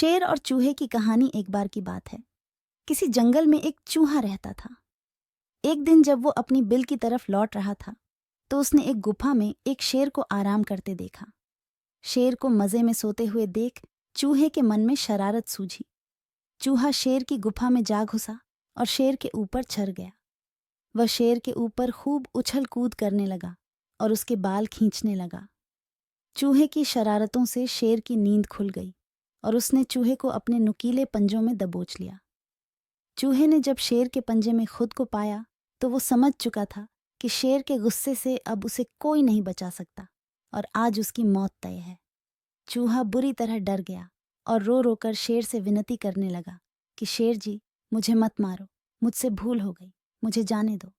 शेर और चूहे की कहानी एक बार की बात है। किसी जंगल में एक चूहा रहता था। एक दिन जब वो अपनी बिल की तरफ लौट रहा था तो उसने एक गुफा में एक शेर को आराम करते देखा। शेर को मजे में सोते हुए देख चूहे के मन में शरारत सूझी। चूहा शेर की गुफा में जा घुसा और शेर के ऊपर चढ़ गया। वह शेर के ऊपर खूब उछल कूद करने लगा और उसके बाल खींचने लगा। चूहे की शरारतों से शेर की नींद खुल गई और उसने चूहे को अपने नुकीले पंजों में दबोच लिया। चूहे ने जब शेर के पंजे में खुद को पाया तो वो समझ चुका था कि शेर के गुस्से से अब उसे कोई नहीं बचा सकता और आज उसकी मौत तय है। चूहा बुरी तरह डर गया और रो रो कर शेर से विनती करने लगा कि शेर जी, मुझे मत मारो, मुझसे भूल हो गई, मुझे जाने दो।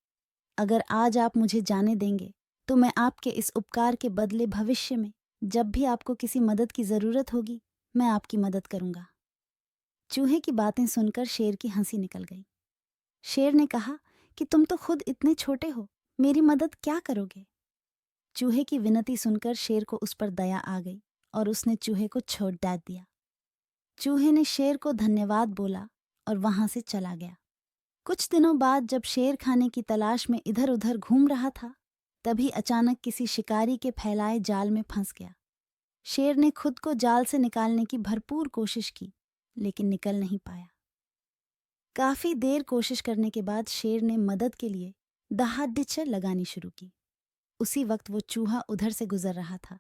अगर आज आप मुझे जाने देंगे तो मैं आपके इस उपकार के बदले भविष्य में जब भी आपको किसी मदद की जरूरत होगी मैं आपकी मदद करूंगा। चूहे की बातें सुनकर शेर की हंसी निकल गई। शेर ने कहा कि तुम तो खुद इतने छोटे हो, मेरी मदद क्या करोगे? चूहे की विनती सुनकर शेर को उस पर दया आ गई और उसने चूहे को छोड़ डाल दिया। चूहे ने शेर को धन्यवाद बोला और वहां से चला गया। कुछ दिनों बाद जब शेर खाने की तलाश में इधर उधर घूम रहा था तभी अचानक किसी शिकारी के फैलाए जाल में फंस गया। शेर ने खुद को जाल से निकालने की भरपूर कोशिश की लेकिन निकल नहीं पाया। काफी देर कोशिश करने के बाद शेर ने मदद के लिए दहाड़ लगानी शुरू की। उसी वक्त वो चूहा उधर से गुजर रहा था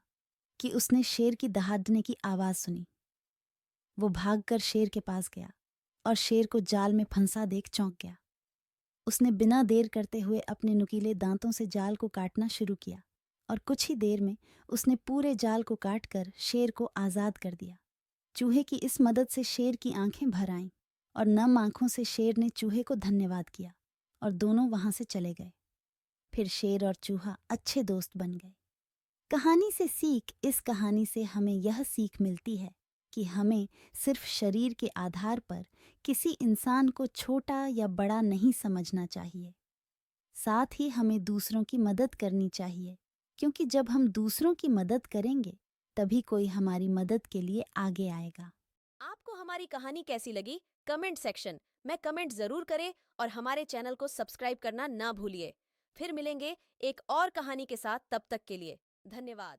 कि उसने शेर की दहाड़ने की आवाज सुनी। वो भागकर शेर के पास गया और शेर को जाल में फंसा देख चौंक गया। उसने बिना देर करते हुए अपने नुकीले दांतों से जाल को काटना शुरू किया और कुछ ही देर में उसने पूरे जाल को काटकर शेर को आजाद कर दिया। चूहे की इस मदद से शेर की आंखें भर आईं और नम आंखों से शेर ने चूहे को धन्यवाद किया और दोनों वहां से चले गए। फिर शेर और चूहा अच्छे दोस्त बन गए। कहानी से सीख, इस कहानी से हमें यह सीख मिलती है कि हमें सिर्फ शरीर के आधार पर किसी इंसान को छोटा या बड़ा नहीं समझना चाहिए। साथ ही हमें दूसरों की मदद करनी चाहिए, क्योंकि जब हम दूसरों की मदद करेंगे तभी कोई हमारी मदद के लिए आगे आएगा। आपको हमारी कहानी कैसी लगी? कमेंट सेक्शन में कमेंट जरूर करें और हमारे चैनल को सब्सक्राइब करना ना भूलिए। फिर मिलेंगे एक और कहानी के साथ, तब तक के लिए धन्यवाद।